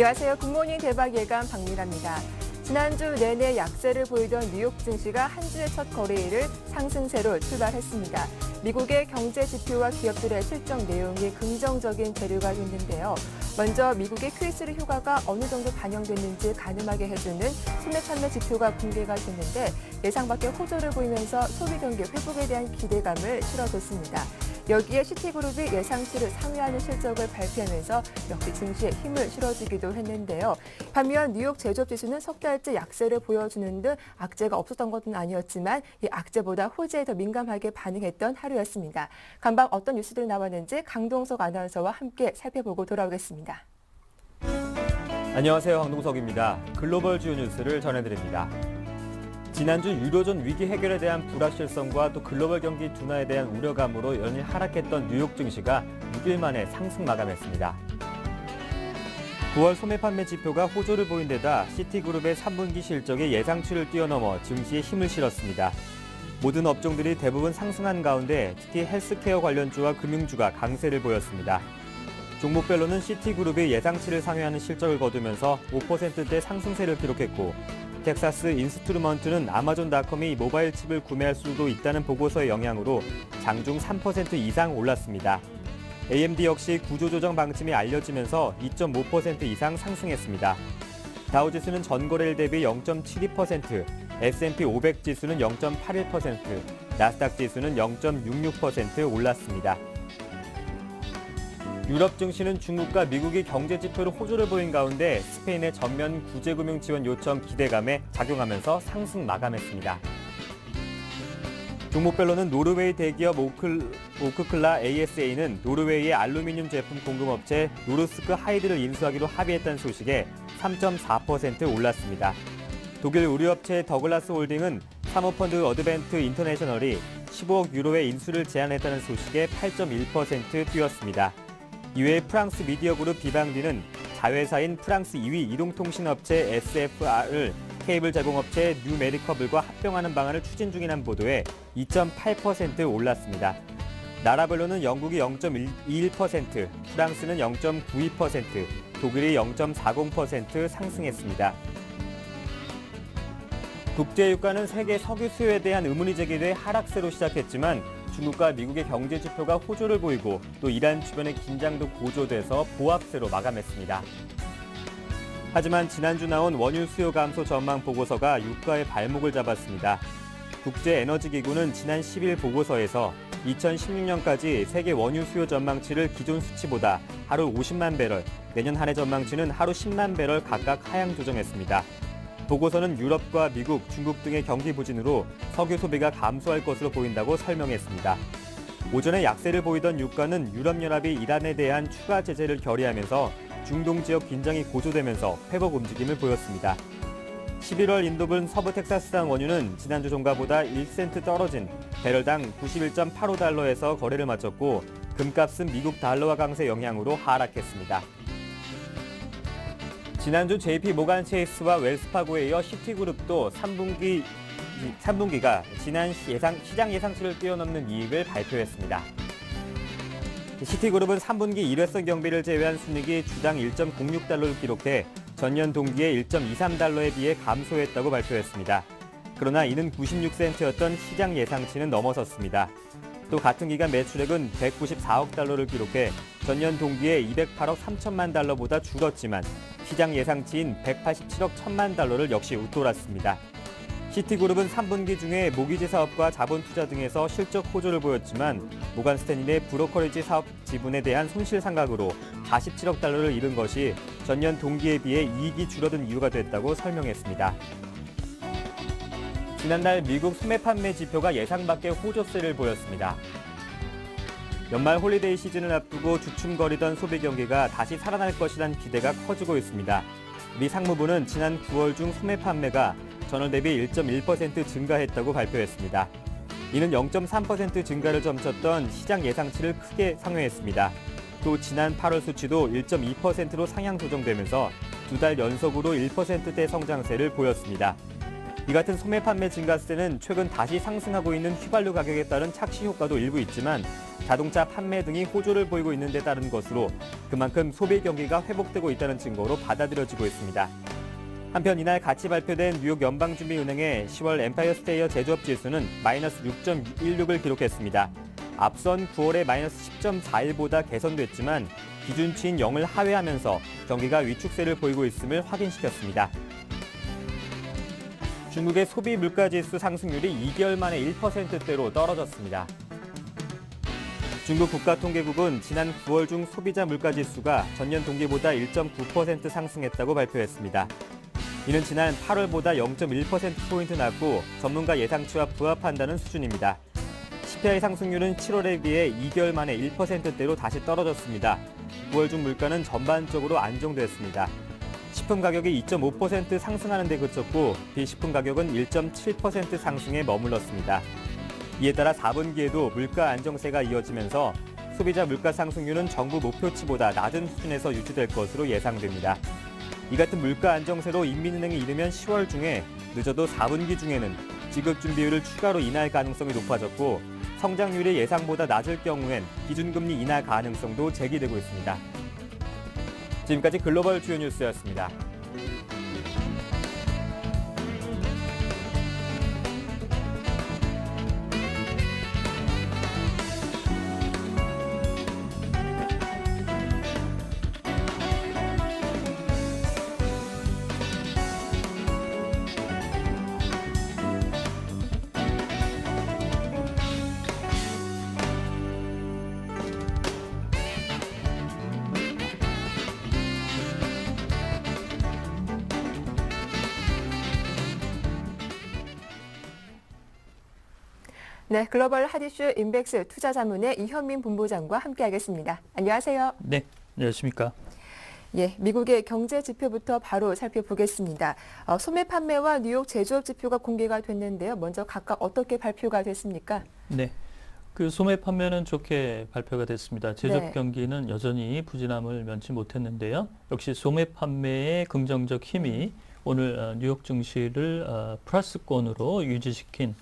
안녕하세요. 굿모닝 대박 예감 박민아입니다. 지난주 내내 약세를 보이던 뉴욕 증시가 한 주의 첫 거래일을 상승세로 출발했습니다. 미국의 경제 지표와 기업들의 실적 내용이 긍정적인 재료가 됐는데요. 먼저 미국의 QE3 효과가 어느 정도 반영됐는지 가늠하게 해주는 소매 판매 지표가 공개가 됐는데 예상 밖의 호조를 보이면서 소비 경기 회복에 대한 기대감을 실어줬습니다. 여기에 시티그룹이 예상치를 상회하는 실적을 발표하면서 역시 증시에 힘을 실어주기도 했는데요. 반면 뉴욕 제조업지수는 석 달째 약세를 보여주는 등 악재가 없었던 것은 아니었지만 이 악재보다 호재에 더 민감하게 반응했던 하루였습니다. 간밤 어떤 뉴스들이 나왔는지 강동석 아나운서와 함께 살펴보고 돌아오겠습니다. 안녕하세요. 강동석입니다. 글로벌 주요 뉴스를 전해드립니다. 지난주 유로존 위기 해결에 대한 불확실성과 또 글로벌 경기 둔화에 대한 우려감으로 연일 하락했던 뉴욕 증시가 6일 만에 상승 마감했습니다. 9월 소매 판매 지표가 호조를 보인 데다 시티그룹의 3분기 실적이 예상치를 뛰어넘어 증시에 힘을 실었습니다. 모든 업종들이 대부분 상승한 가운데 특히 헬스케어 관련주와 금융주가 강세를 보였습니다. 종목별로는 시티그룹이 예상치를 상회하는 실적을 거두면서 5%대 상승세를 기록했고 텍사스 인스트루먼트는 아마존닷컴이 모바일 칩을 구매할 수도 있다는 보고서의 영향으로 장중 3% 이상 올랐습니다. AMD 역시 구조조정 방침이 알려지면서 2.5% 이상 상승했습니다. 다우지수는 전거래일 대비 0.72%, S&P 500 지수는 0.81%, 나스닥 지수는 0.66% 올랐습니다. 유럽 증시는 중국과 미국이 경제 지표로 호조를 보인 가운데 스페인의 전면 구제금융 지원 요청 기대감에 작용하면서 상승 마감했습니다. 종목별로는 노르웨이 대기업 오크클라 ASA는 노르웨이의 알루미늄 제품 공급업체 노르스크 하이드를 인수하기로 합의했다는 소식에 3.4% 올랐습니다. 독일 의류업체 더글라스 홀딩은 사모펀드 어드벤트 인터내셔널이 15억 유로의 인수를 제안했다는 소식에 8.1% 뛰었습니다. 이외에 프랑스 미디어 그룹 비방디는 자회사인 프랑스 2위 이동통신업체 SFR을 케이블 제공업체 뉴메디커블과 합병하는 방안을 추진 중이라는 보도에 2.8% 올랐습니다. 나라별로는 영국이 0.21%, 프랑스는 0.92%, 독일이 0.40% 상승했습니다. 국제유가는 세계 석유 수요에 대한 의문이 제기돼 하락세로 시작했지만 중국과 미국의 경제 지표가 호조를 보이고 또 이란 주변의 긴장도 고조돼서 보합세로 마감했습니다. 하지만 지난주 나온 원유 수요 감소 전망 보고서가 유가의 발목을 잡았습니다. 국제에너지기구는 지난 10일 보고서에서 2016년까지 세계 원유 수요 전망치를 기존 수치보다 하루 50만 배럴, 내년 한 해 전망치는 하루 10만 배럴 각각 하향 조정했습니다. 보고서는 유럽과 미국, 중국 등의 경기 부진으로 석유 소비가 감소할 것으로 보인다고 설명했습니다. 오전에 약세를 보이던 유가는 유럽연합이 이란에 대한 추가 제재를 결의하면서 중동 지역 긴장이 고조되면서 회복 움직임을 보였습니다. 11월 인도분 서부 텍사스산 원유는 지난주 종가보다 1센트 떨어진 배럴당 91.85달러에서 거래를 마쳤고 금값은 미국 달러화 강세 영향으로 하락했습니다. 지난주 JP 모간 체이스와 웰스파고에 이어 시티그룹도 3분기가 지난 시장 예상치를 뛰어넘는 이익을 발표했습니다. 시티그룹은 3분기 일회성 경비를 제외한 순이익이 주당 1.06달러를 기록해 전년 동기의 1.23달러에 비해 감소했다고 발표했습니다. 그러나 이는 96센트였던 시장 예상치는 넘어섰습니다. 또 같은 기간 매출액은 194억 달러를 기록해 전년 동기의 208억 3천만 달러보다 줄었지만 시장 예상치인 187억 1천만 달러를 역시 웃돌았습니다. 시티그룹은 3분기 중에 모기지 사업과 자본 투자 등에서 실적 호조를 보였지만 모간 스탠리의 브로커리지 사업 지분에 대한 손실 상각으로 47억 달러를 잃은 것이 전년 동기에 비해 이익이 줄어든 이유가 됐다고 설명했습니다. 지난달 미국 소매 판매 지표가 예상 밖의 호조세를 보였습니다. 연말 홀리데이 시즌을 앞두고 주춤거리던 소비 경기가 다시 살아날 것이란 기대가 커지고 있습니다. 미 상무부는 지난 9월 중 소매 판매가 전월 대비 1.1% 증가했다고 발표했습니다. 이는 0.3% 증가를 점쳤던 시장 예상치를 크게 상회했습니다. 또 지난 8월 수치도 1.2%로 상향 조정되면서 두 달 연속으로 1%대 성장세를 보였습니다. 이 같은 소매 판매 증가세는 최근 다시 상승하고 있는 휘발유 가격에 따른 착시 효과도 일부 있지만 자동차 판매 등이 호조를 보이고 있는 데 따른 것으로 그만큼 소비 경기가 회복되고 있다는 증거로 받아들여지고 있습니다. 한편 이날 같이 발표된 뉴욕 연방준비은행의 10월 엠파이어 스테이어 제조업 지수는 마이너스 6.16을 기록했습니다. 앞선 9월의 마이너스 10.41보다 개선됐지만 기준치인 0을 하회하면서 경기가 위축세를 보이고 있음을 확인시켰습니다. 중국의 소비 물가지수 상승률이 2개월 만에 1%대로 떨어졌습니다. 중국 국가통계국은 지난 9월 중 소비자 물가지수가 전년 동기보다 1.9% 상승했다고 발표했습니다. 이는 지난 8월보다 0.1%포인트 낮고 전문가 예상치와 부합한다는 수준입니다. CPI 상승률은 7월에 비해 2개월 만에 1%대로 다시 떨어졌습니다. 9월 중 물가는 전반적으로 안정됐습니다. 식품 가격이 2.5% 상승하는 데 그쳤고 비식품 가격은 1.7% 상승에 머물렀습니다. 이에 따라 4분기에도 물가 안정세가 이어지면서 소비자 물가 상승률은 정부 목표치보다 낮은 수준에서 유지될 것으로 예상됩니다. 이 같은 물가 안정세로 인민은행이 이르면 10월 중에 늦어도 4분기 중에는 지급 준비율을 추가로 인하할 가능성이 높아졌고 성장률이 예상보다 낮을 경우엔 기준금리 인하 가능성도 제기되고 있습니다. 지금까지 글로벌 주요 뉴스였습니다. 네, 글로벌 핫이슈 인백스 투자자문의 이현민 본부장과 함께하겠습니다. 안녕하세요. 네, 안녕하십니까. 예, 미국의 경제 지표부터 바로 살펴보겠습니다. 소매 판매와 뉴욕 제조업 지표가 공개가 됐는데요. 먼저 각각 어떻게 발표가 됐습니까? 네, 그 소매 판매는 좋게 발표가 됐습니다. 제조업 네. 경기는 여전히 부진함을 면치 못했는데요. 역시 소매 판매의 긍정적 힘이 오늘 뉴욕 증시를 플러스권으로 유지시킨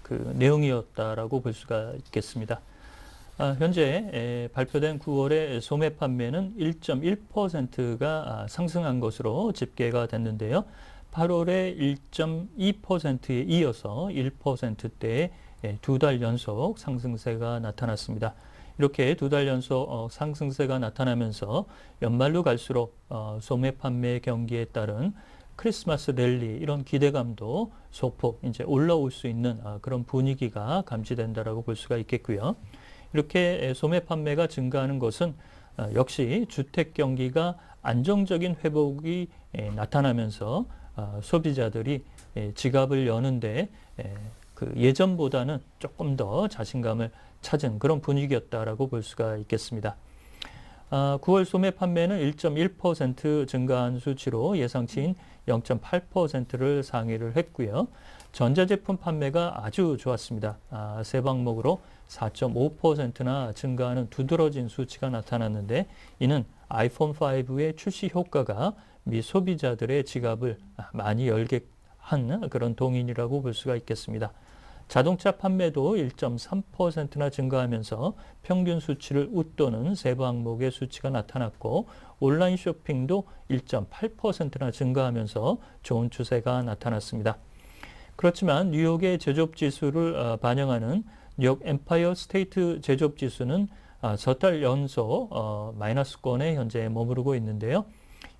그 내용이었다라고 볼 수가 있겠습니다. 현재 발표된 9월의 소매 판매는 1.1%가 상승한 것으로 집계가 됐는데요. 8월에 1.2%에 이어서 1%대의 두 달 연속 상승세가 나타났습니다. 이렇게 두 달 연속 상승세가 나타나면서 연말로 갈수록 소매 판매 경기에 따른 크리스마스 랠리 이런 기대감도 소폭 이제 올라올 수 있는 그런 분위기가 감지된다라고 볼 수가 있겠고요. 이렇게 소매 판매가 증가하는 것은 역시 주택 경기가 안정적인 회복이 나타나면서 소비자들이 지갑을 여는데 그 예전보다는 조금 더 자신감을 찾은 그런 분위기였다라고 볼 수가 있겠습니다. 9월 소매 판매는 1.1% 증가한 수치로 예상치인 0.8%를 상회를 했고요. 전자제품 판매가 아주 좋았습니다. 세 방목으로 4.5%나 증가하는 두드러진 수치가 나타났는데 이는 아이폰 5의 출시 효과가 미 소비자들의 지갑을 많이 열게 한 그런 동인이라고 볼 수가 있겠습니다. 자동차 판매도 1.3%나 증가하면서 평균 수치를 웃도는 세 방목의 수치가 나타났고 온라인 쇼핑도 1.8%나 증가하면서 좋은 추세가 나타났습니다. 그렇지만 뉴욕의 제조업 지수를 반영하는 뉴욕 엠파이어 스테이트 제조업 지수는 석 달 연속 마이너스권에 현재 머무르고 있는데요.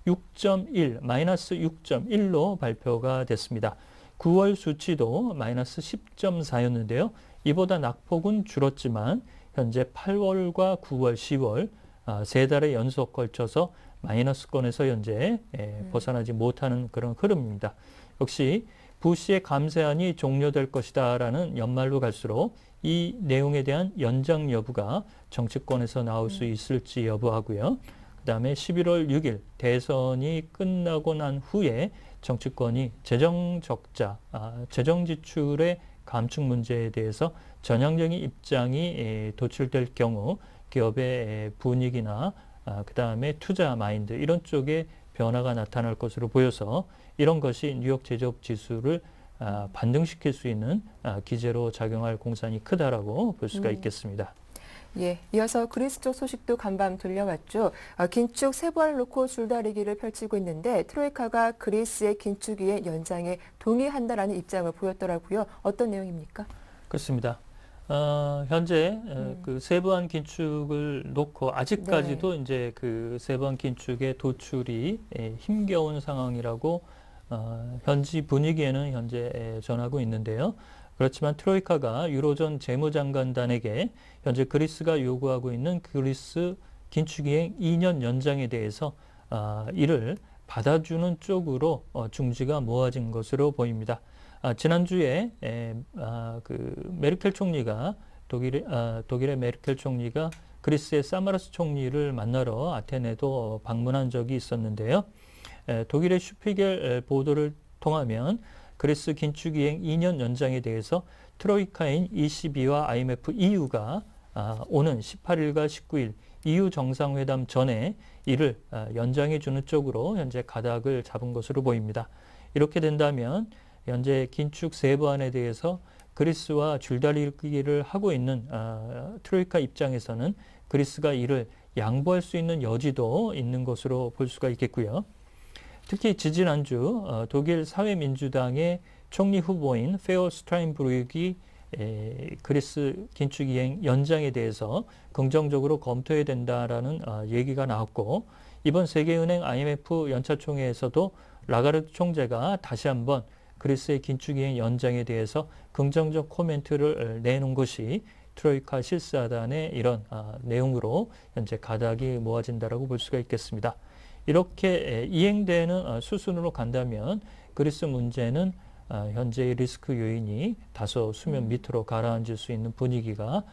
6.1, 마이너스 6.1로 발표가 됐습니다. 9월 수치도 마이너스 10.4였는데요. 이보다 낙폭은 줄었지만 현재 8월과 9월, 10월 세 달의 연속 걸쳐서 마이너스권에서 현재 벗어나지 못하는 그런 흐름입니다. 역시 부시의 감세안이 종료될 것이다라는 연말로 갈수록 이 내용에 대한 연장 여부가 정치권에서 나올 수 있을지 여부하고요. 그다음에 11월 6일 대선이 끝나고 난 후에 정치권이 재정 적자, 재정 지출의 감축 문제에 대해서 전향적인 입장이 도출될 경우 기업의 분위기나 그다음에 투자 마인드 이런 쪽에 변화가 나타날 것으로 보여서 이런 것이 뉴욕 제조업 지수를 반등시킬 수 있는 기제로 작용할 공산이 크다라고 볼 수가 있겠습니다. 예, 이어서 그리스 쪽 소식도 간밤 들려왔죠. 긴축 세부화를 놓고 줄다리기를 펼치고 있는데 트로이카가 그리스의 긴축이행 연장에 동의한다라는 입장을 보였더라고요. 어떤 내용입니까? 그렇습니다. 현재 그 세부한 긴축을 놓고 아직까지도 이제 그 세부한 긴축의 도출이 힘겨운 상황이라고 현지 분위기에는 현재 전하고 있는데요. 그렇지만 트로이카가 유로존 재무장관단에게 현재 그리스가 요구하고 있는 그리스 긴축이행 2년 연장에 대해서 이를 받아주는 쪽으로 중지가 모아진 것으로 보입니다. 지난주에 그 메르켈 총리가 독일의 메르켈 총리가 그리스의 사마라스 총리를 만나러 아테네도 방문한 적이 있었는데요. 독일의 슈피겔 보도를 통하면 그리스 긴축이행 2년 연장에 대해서 트로이카인 ECB와 IMF, EU가 오는 18일과 19일 EU 정상회담 전에 이를 연장해 주는 쪽으로 현재 가닥을 잡은 것으로 보입니다. 이렇게 된다면 현재 긴축 세부안에 대해서 그리스와 줄다리기를 하고 있는 트로이카 입장에서는 그리스가 이를 양보할 수 있는 여지도 있는 것으로 볼 수가 있겠고요. 특히 지지난주 독일 사회민주당의 총리 후보인 페어 스트라인브루익이 그리스 긴축이행 연장에 대해서 긍정적으로 검토해야 된다라는 얘기가 나왔고, 이번 세계은행 IMF 연차총회에서도 라가르드 총재가 다시 한번 그리스의 긴축이행 연장에 대해서 긍정적 코멘트를 내놓은 것이 트로이카 실사단의 이런 내용으로 현재 가닥이 모아진다라고 볼 수가 있겠습니다. 이렇게 이행되는 수순으로 간다면 그리스 문제는 현재의 리스크 요인이 다소 수면 밑으로 가라앉을 수 있는 분위기가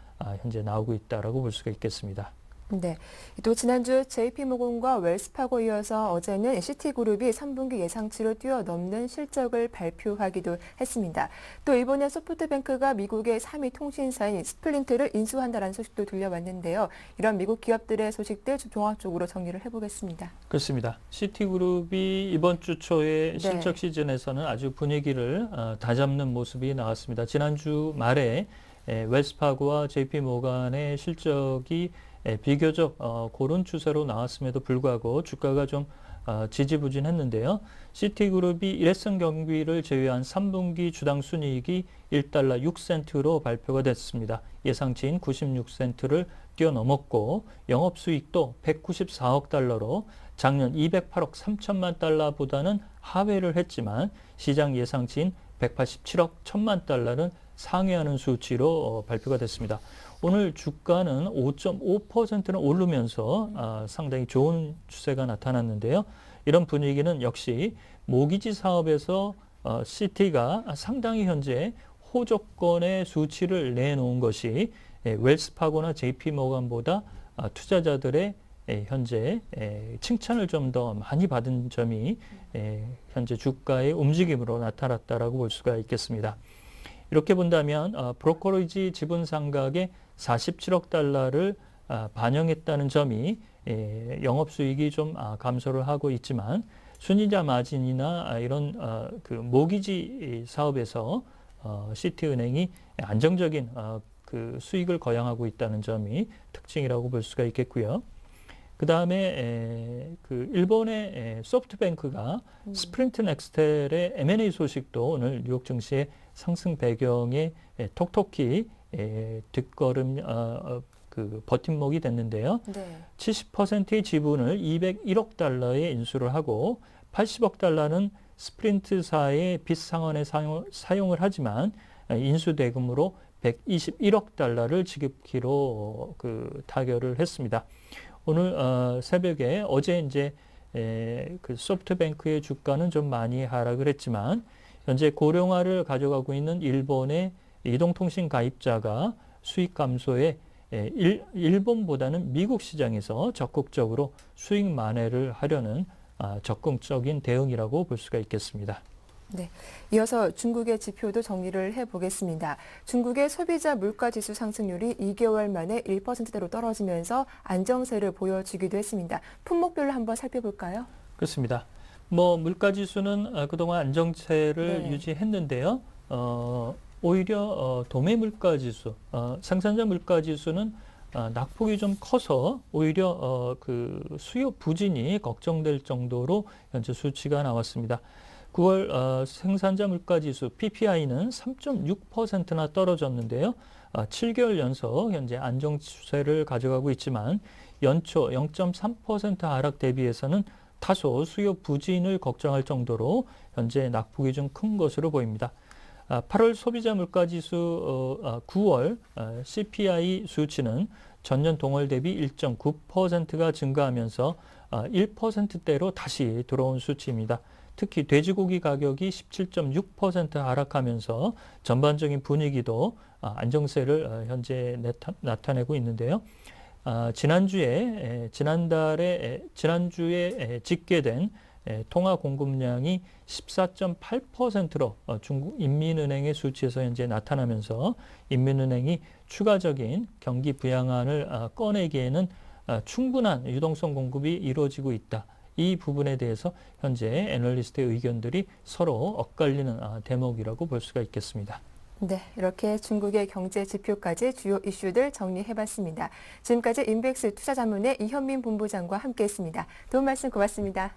현재 나오고 있다라고 볼 수가 있겠습니다. 네. 또 지난주 JP모건과 웰스파고 이어서 어제는 시티그룹이 3분기 예상치를 뛰어넘는 실적을 발표하기도 했습니다. 또 이번에 소프트뱅크가 미국의 3위 통신사인 스플린트를 인수한다는 소식도 들려왔는데요. 이런 미국 기업들의 소식들 종합적으로 정리를 해보겠습니다. 그렇습니다. 시티그룹이 이번 주 초에 실적 시즌에서는 아주 분위기를 다잡는 모습이 나왔습니다. 지난주 말에 웰스파고와 JP모건의 실적이 비교적 고른 추세로 나왔음에도 불구하고 주가가 좀 지지부진했는데요. 시티그룹이 일회성 경비를 제외한 3분기 주당 순이익이 1달러 6센트로 발표가 됐습니다. 예상치인 96센트를 뛰어넘었고 영업수익도 194억 달러로 작년 208억 3천만 달러보다는 하회를 했지만 시장 예상치인 187억 1천만 달러는 상회하는 수치로 발표가 됐습니다. 오늘 주가는 5.5%는 오르면서 상당히 좋은 추세가 나타났는데요. 이런 분위기는 역시 모기지 사업에서 시티가 상당히 현재 호조권의 수치를 내놓은 것이 웰스파고나 JP모건보다 투자자들의 현재 칭찬을 좀 더 많이 받은 점이 현재 주가의 움직임으로 나타났다라고 볼 수가 있겠습니다. 이렇게 본다면 브로커리지 지분 상각의 47억 달러를 반영했다는 점이 영업수익이 좀 감소를 하고 있지만 순이자 마진이나 이런 그 모기지 사업에서 시티은행이 안정적인 그 수익을 거양하고 있다는 점이 특징이라고 볼 수가 있겠고요. 그 다음에 그 일본의 소프트뱅크가 스프린트 넥스텔의 M&A 소식도 오늘 뉴욕 증시의 상승 배경에 톡톡히 뒷걸음 그 버팀목이 됐는데요. 70%의 지분을 201억 달러에 인수를 하고 80억 달러는 스프린트사의 빚 상환에 사용을 하지만 인수 대금으로 121억 달러를 지급키로 그 타결을 했습니다. 오늘 새벽에 어제 이제 그 소프트뱅크의 주가는 좀 많이 하락을 했지만 현재 고령화를 가져가고 있는 일본의 이동통신 가입자가 수익 감소에 일본보다는 미국 시장에서 적극적으로 수익 만회를 하려는 적극적인 대응이라고 볼 수가 있겠습니다. 네, 이어서 중국의 지표도 정리를 해보겠습니다. 중국의 소비자 물가지수 상승률이 2개월 만에 1%대로 떨어지면서 안정세를 보여주기도 했습니다. 품목별로 한번 살펴볼까요? 그렇습니다. 뭐 물가지수는 그동안 안정세를 네. 유지했는데요. 오히려 도매 물가지수, 생산자 물가지수는 낙폭이 좀 커서 오히려 그 수요 부진이 걱정될 정도로 현재 수치가 나왔습니다. 9월 생산자 물가지수 PPI는 3.6%나 떨어졌는데요. 7개월 연속 현재 안정 추세를 가져가고 있지만 연초 0.3% 하락 대비해서는 다소 수요 부진을 걱정할 정도로 현재 낙폭이 좀 큰 것으로 보입니다. 8월 소비자 물가지수 9월 CPI 수치는 전년 동월 대비 1.9%가 증가하면서 1%대로 다시 들어온 수치입니다. 특히 돼지고기 가격이 17.6% 하락하면서 전반적인 분위기도 안정세를 현재 나타내고 있는데요. 지난주에 집계된 통화 공급량이 14.8%로 중국 인민은행의 수치에서 현재 나타나면서 인민은행이 추가적인 경기 부양안을 꺼내기에는 충분한 유동성 공급이 이루어지고 있다. 이 부분에 대해서 현재 애널리스트의 의견들이 서로 엇갈리는 대목이라고 볼 수가 있겠습니다. 네, 이렇게 중국의 경제 지표까지 주요 이슈들 정리해봤습니다. 지금까지 인백스 투자자문의 이현민 본부장과 함께했습니다. 도움 말씀 고맙습니다.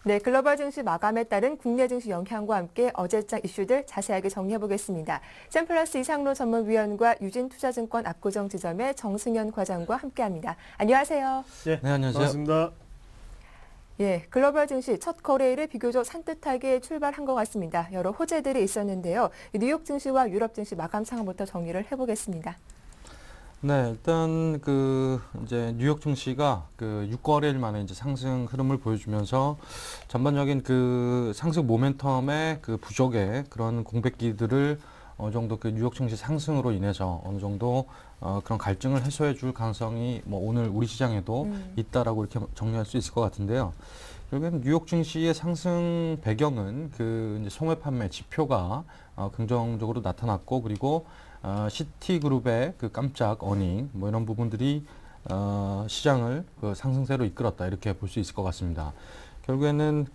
네, 글로벌 증시 마감에 따른 국내 증시 영향과 함께 어제장 이슈들 자세하게 정리해보겠습니다. 샘플러스 이상로 전문위원과 유진투자증권 압구정 지점의 정승현 과장과 함께합니다. 안녕하세요. 네, 안녕하세요. 반갑습니다. 예, 글로벌 증시 첫 거래일을 비교적 산뜻하게 출발한 것 같습니다. 여러 호재들이 있었는데요. 뉴욕 증시와 유럽 증시 마감 상황부터 정리를 해보겠습니다. 네, 일단 이제 뉴욕 증시가 6거래일 만에 이제 상승 흐름을 보여주면서 전반적인 상승 모멘텀의 부족의 그런 공백기들을 어느 정도 뉴욕 증시 상승으로 인해서 어느 정도 그런 갈증을 해소해 줄 가능성이 뭐 오늘 우리 시장에도 있다라고 이렇게 정리할 수 있을 것 같은데요. 결국엔 뉴욕 증시의 상승 배경은 이제 소매 판매 지표가 긍정적으로 나타났고, 그리고 시티그룹의 깜짝 어닝 뭐 이런 부분들이 시장을 상승세로 이끌었다, 이렇게 볼 수 있을 것 같습니다. 결국에는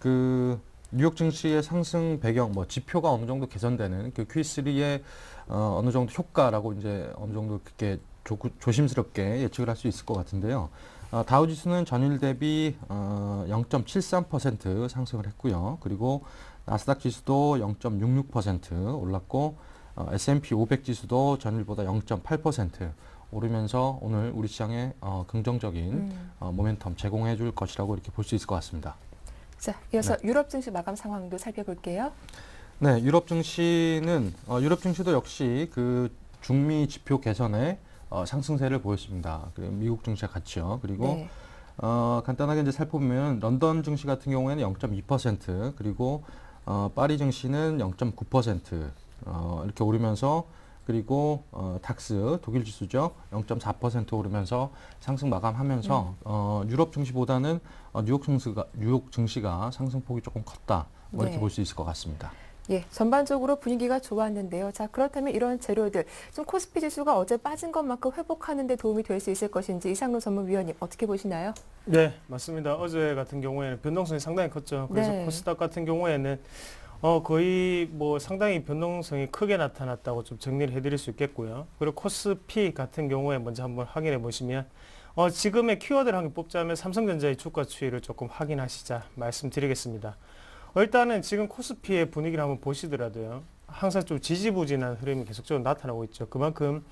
뉴욕 증시의 상승 배경, 뭐 지표가 어느 정도 개선되는 Q3의 어느 정도 효과라고 이제 어느 정도 그렇게 조심스럽게 예측을 할 수 있을 것 같은데요. 다우지수는 전일 대비 0.73% 상승을 했고요. 그리고 나스닥 지수도 0.66% 올랐고, S&P 500 지수도 전일보다 0.8% 오르면서 오늘 우리 시장에 긍정적인 모멘텀 제공해 줄 것이라고 이렇게 볼 수 있을 것 같습니다. 자, 이어서 유럽 증시 마감 상황도 살펴볼게요. 네, 유럽 증시는 유럽 증시도 역시 중미 지표 개선에 상승세를 보였습니다. 미국 증시와 같이요. 그리고 네. 간단하게 이제 살펴보면 런던 증시 같은 경우에는 0.2%, 그리고 파리 증시는 0.9% 이렇게 오르면서, 그리고 닥스 독일 지수죠, 0.4% 오르면서 상승 마감하면서 유럽 증시보다는 뉴욕 증시가 상승폭이 조금 컸다, 뭐 이렇게 네. 볼 수 있을 것 같습니다. 예, 전반적으로 분위기가 좋았는데요. 자, 그렇다면 이런 재료들, 좀 코스피 지수가 어제 빠진 것만큼 회복하는 데 도움이 될 수 있을 것인지 이상로 전문위원님 어떻게 보시나요? 네, 맞습니다. 어제 같은 경우에는 변동성이 상당히 컸죠. 그래서 네. 코스닥 같은 경우에는 거의 뭐 상당히 변동성이 크게 나타났다고 좀 정리를 해드릴 수 있겠고요. 그리고 코스피 같은 경우에 먼저 한번 확인해 보시면 지금의 키워드를 한 개 뽑자면 삼성전자의 주가 추이를 조금 확인하시자 말씀드리겠습니다. 일단은 지금 코스피의 분위기를 한번 보시더라도요. 항상 좀 지지부진한 흐름이 계속적으로 나타나고 있죠. 그만큼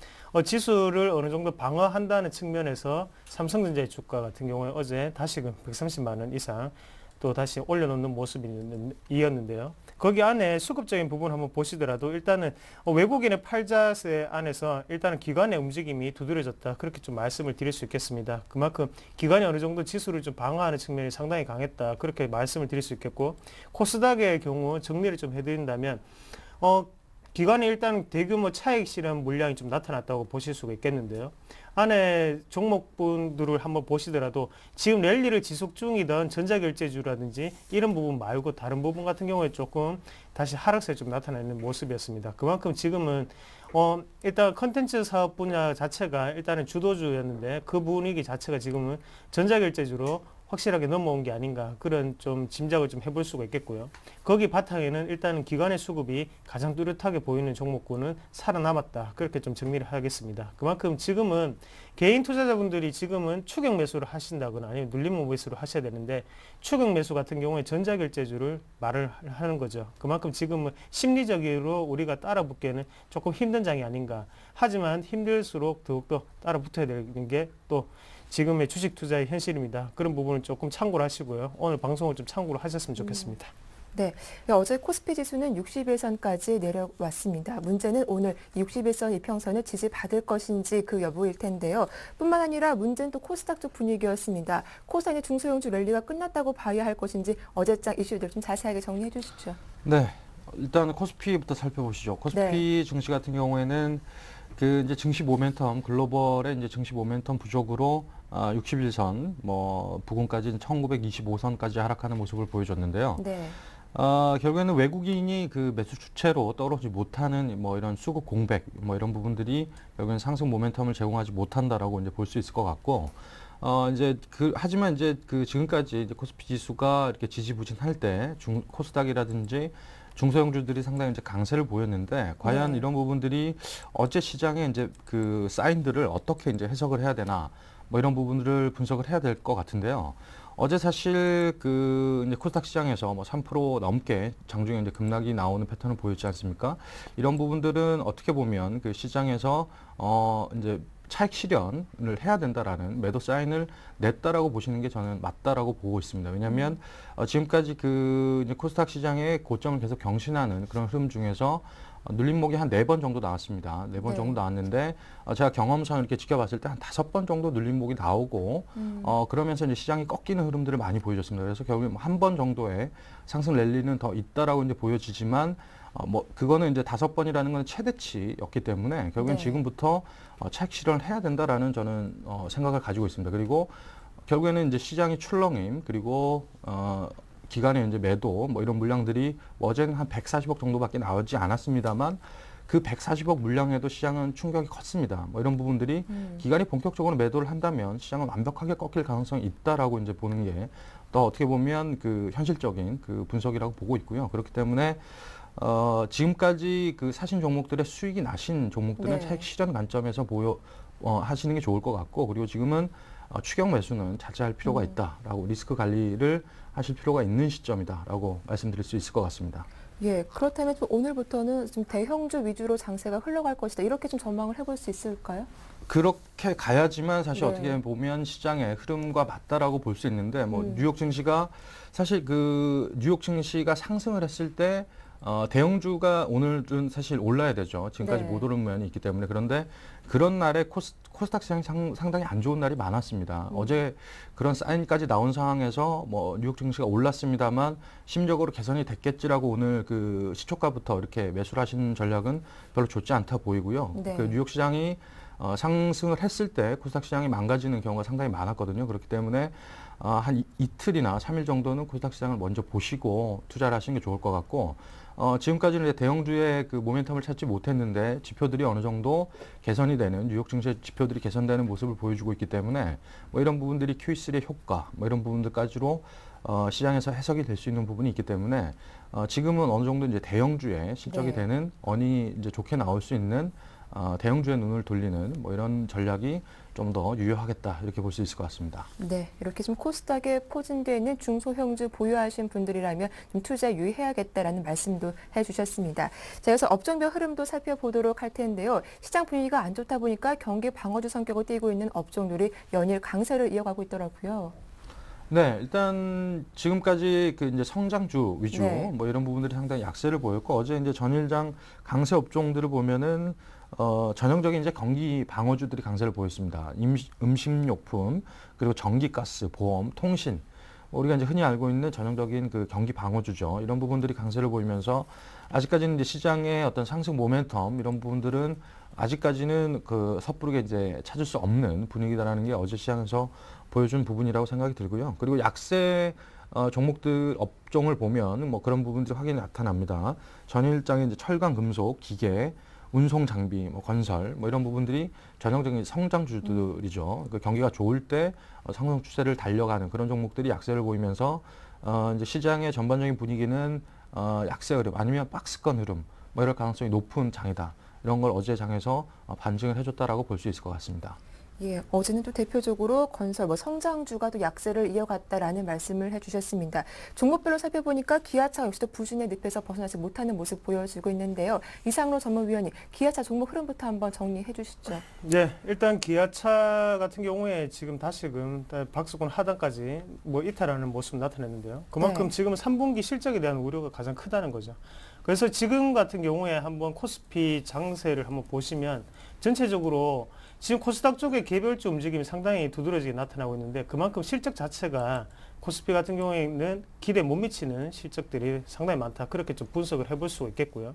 지수를 어느 정도 방어한다는 측면에서 삼성전자의 주가 같은 경우에 어제 다시금 130만 원 이상 또 다시 올려놓는 모습이었는데요. 거기 안에 수급적인 부분 한번 보시더라도 일단은 외국인의 팔자세 안에서 일단은 기관의 움직임이 두드러졌다. 그렇게 좀 말씀을 드릴 수 있겠습니다. 그만큼 기관이 어느 정도 지수를 좀 방어하는 측면이 상당히 강했다. 그렇게 말씀을 드릴 수 있겠고 코스닥의 경우 정리를 좀 해드린다면 기관이 일단 대규모 차익 실현 물량이 좀 나타났다고 보실 수가 있겠는데요. 안에 종목분들을 한번 보시더라도 지금 랠리를 지속 중이던 전자결제주라든지 이런 부분 말고 다른 부분 같은 경우에 조금 다시 하락세에 좀 나타나는 모습이었습니다. 그만큼 지금은 일단 컨텐츠 사업 분야 자체가 일단은 주도주였는데 그 분위기 자체가 지금은 전자결제주로 확실하게 넘어온 게 아닌가 그런 좀 짐작을 좀 해볼 수가 있겠고요. 거기 바탕에는 일단은 기관의 수급이 가장 뚜렷하게 보이는 종목군은 살아남았다. 그렇게 좀 정리를 하겠습니다. 그만큼 지금은 개인 투자자분들이 지금은 추격 매수를 하신다거나 아니면 눌림 매수를 하셔야 되는데 추격 매수 같은 경우에 전자결제주를 말을 하는 거죠. 그만큼 지금은 심리적으로 우리가 따라붙기에는 조금 힘든 장이 아닌가. 하지만 힘들수록 더욱더 따라붙어야 되는 게 또 지금의 주식 투자의 현실입니다. 그런 부분을 조금 참고를 하시고요. 오늘 방송을 좀 참고를 하셨으면 좋겠습니다. 네, 어제 코스피 지수는 61선까지 내려왔습니다. 문제는 오늘 61선 이평선을 지지받을 것인지 그 여부일 텐데요. 뿐만 아니라 문제는 또 코스닥 쪽 분위기였습니다. 코스닥의 중소형주 랠리가 끝났다고 봐야 할 것인지 어제장 이슈들 좀 자세하게 정리해 주십시오. 네, 일단 코스피부터 살펴보시죠. 코스피 증시 같은 경우에는 그 이제 증시 모멘텀 글로벌의 이제 증시 모멘텀 부족으로 61선 부근까지 1925선까지 하락하는 모습을 보여줬는데요. 네. 결국에는 외국인이 그 매수 주체로 떠오르지 못하는 이런 수급 공백 이런 부분들이 결국에는 상승 모멘텀을 제공하지 못한다라고 이제 볼 수 있을 것 같고 하지만 이제 지금까지 이제 코스피 지수가 이렇게 지지부진할 때 코스닥이라든지 중소형주들이 상당히 이제 강세를 보였는데 과연 네. 이런 부분들이 어제 시장에 이제 그 사인들을 어떻게 이제 해석을 해야 되나 이런 부분들을 분석을 해야 될 것 같은데요. 어제 사실 이제 코스닥 시장에서 3% 넘게 장중에 이제 급락이 나오는 패턴을 보였지 않습니까? 이런 부분들은 어떻게 보면 그 시장에서 이제 차익 실현을 해야 된다라는 매도 사인을 냈다라고 보시는 게 저는 맞다라고 보고 있습니다. 왜냐하면 지금까지 이제 코스닥 시장의 고점을 계속 경신하는 그런 흐름 중에서 눌림목이 한 4번 정도 나왔습니다. 4번 네. 정도 나왔는데 제가 경험상 이렇게 지켜봤을 때 한 5번 정도 눌림목이 나오고 그러면서 이제 시장이 꺾이는 흐름들을 많이 보여줬습니다. 그래서 결국에 한 번 정도의 상승 랠리는 더 있다라고 이제 보여지지만 그거는 이제 5번이라는 건 최대치였기 때문에 결국엔 네. 지금부터 차익 실현을 해야 된다라는 저는 생각을 가지고 있습니다. 그리고 결국에는 이제 시장의 출렁임 그리고 기간의 이제 매도 이런 물량들이 어제는 한 140억 정도밖에 나오지 않았습니다만 그 140억 물량에도 시장은 충격이 컸습니다. 이런 부분들이 기관이 본격적으로 매도를 한다면 시장은 완벽하게 꺾일 가능성이 있다라고 이제 보는 게 더 어떻게 보면 그 현실적인 그 분석이라고 보고 있고요. 그렇기 때문에 지금까지 그 사신 종목들의 수익이 나신 종목들은 네. 차익 실현 관점에서 하시는 게 좋을 것 같고 그리고 지금은 추격 매수는 자제할 필요가 있다라고 리스크 관리를 하실 필요가 있는 시점이다라고 말씀드릴 수 있을 것 같습니다. 예, 그렇다면 좀 오늘부터는 좀 대형주 위주로 장세가 흘러갈 것이다. 이렇게 좀 전망을 해볼 수 있을까요? 그렇게 가야지만 사실 네. 어떻게 보면 시장의 흐름과 맞다라고 볼 수 있는데 뉴욕 증시가 사실 뉴욕 증시가 상승을 했을 때 대형주가 오늘은 사실 올라야 되죠. 지금까지 네. 못 오른 면이 있기 때문에 그런데 그런 날에 코스닥 시장이 상당히 안 좋은 날이 많았습니다. 어제 그런 사인까지 나온 상황에서 뉴욕 증시가 올랐습니다만 심적으로 개선이 됐겠지라고 오늘 그 시초가부터 이렇게 매수를 하시는 전략은 별로 좋지 않다 보이고요. 네. 뉴욕 시장이 상승을 했을 때 코스닥 시장이 망가지는 경우가 상당히 많았거든요. 그렇기 때문에 한 이틀이나 3일 정도는 코스닥 시장을 먼저 보시고 투자를 하시는 게 좋을 것 같고, 지금까지는 이제 대형주의 그 모멘텀을 찾지 못했는데 지표들이 어느 정도 개선이 되는, 뉴욕 증시 지표들이 개선되는 모습을 보여주고 있기 때문에 뭐 이런 부분들이 QE3의 효과, 뭐 이런 부분들까지로 시장에서 해석이 될 수 있는 부분이 있기 때문에 지금은 어느 정도 이제 대형주에 실적이 네. 되는, 언이 이제 좋게 나올 수 있는 대형주의 눈을 돌리는 뭐 이런 전략이 좀 더 유효하겠다, 이렇게 볼 수 있을 것 같습니다. 네, 이렇게 좀 코스닥에 포진되어 있는 중소형주 보유하신 분들이라면 좀 투자 유의해야겠다라는 말씀도 해주셨습니다. 자, 이어서 업종별 흐름도 살펴보도록 할 텐데요. 시장 분위기가 안 좋다 보니까 경기 방어주 성격을 띠고 있는 업종들이 연일 강세를 이어가고 있더라고요. 네, 일단 지금까지 그 이제 성장주 위주 네. 뭐 이런 부분들이 상당히 약세를 보였고, 어제 이제 전일장 강세 업종들을 보면은 전형적인 이제 경기 방어주들이 강세를 보였습니다. 음식료품, 그리고 전기가스, 보험, 통신, 우리가 이제 흔히 알고 있는 전형적인 그 경기 방어주죠. 이런 부분들이 강세를 보이면서 아직까지는 이제 시장의 어떤 상승 모멘텀, 이런 부분들은 아직까지는 그 섣부르게 이제 찾을 수 없는 분위기다라는 게 어제 시장에서 보여준 부분이라고 생각이 들고요. 그리고 약세 종목들 업종을 보면 뭐 그런 부분들이 확연히 나타납니다. 전일장에 이제 철강, 금속, 기계, 운송 장비, 뭐 건설, 뭐 이런 부분들이 전형적인 성장주들이죠. 그 경기가 좋을 때 상승 추세를 달려가는 그런 종목들이 약세를 보이면서 이제 시장의 전반적인 분위기는 약세 흐름 아니면 박스권 흐름, 뭐 이럴 가능성이 높은 장이다. 이런 걸 어제 장에서 반증을 해줬다라고 볼 수 있을 것 같습니다. 예, 어제는 또 대표적으로 건설, 성장주가 또 약세를 이어갔다라는 말씀을 해주셨습니다. 종목별로 살펴보니까 기아차 역시도 부진의 늪에서 벗어나지 못하는 모습 보여지고 있는데요. 이상로 전문위원님, 기아차 종목 흐름부터 한번 정리해 주시죠. 네, 일단 기아차 같은 경우에 지금 다시금 박스권 하단까지 뭐 이탈하는 모습 나타냈는데요. 그만큼 네. 지금 3분기 실적에 대한 우려가 가장 크다는 거죠. 그래서 지금 같은 경우에 한번 코스피 장세를 한번 보시면 전체적으로 지금 코스닥 쪽의 개별주 움직임이 상당히 두드러지게 나타나고 있는데, 그만큼 실적 자체가 코스피 같은 경우에는 기대에 못 미치는 실적들이 상당히 많다. 그렇게 좀 분석을 해볼 수가 있겠고요.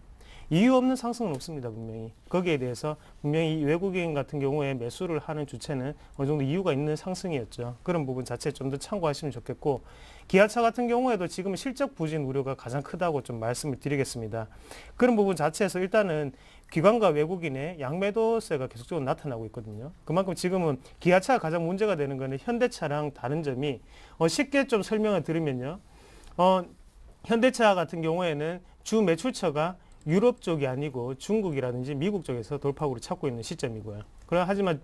이유 없는 상승은 없습니다, 분명히. 거기에 대해서 분명히 외국인 같은 경우에 매수를 하는 주체는 어느 정도 이유가 있는 상승이었죠. 그런 부분 자체 좀 더 참고하시면 좋겠고, 기아차 같은 경우에도 지금 실적 부진 우려가 가장 크다고 좀 말씀을 드리겠습니다. 그런 부분 자체에서 일단은 기관과 외국인의 양매도세가 계속적으로 나타나고 있거든요. 그만큼 지금은 기아차가 가장 문제가 되는 거는 현대차랑 다른 점이 쉽게 좀 설명을 드리면요. 현대차 같은 경우에는 주 매출처가 유럽 쪽이 아니고 중국이라든지 미국 쪽에서 돌파구를 찾고 있는 시점이고요. 하지만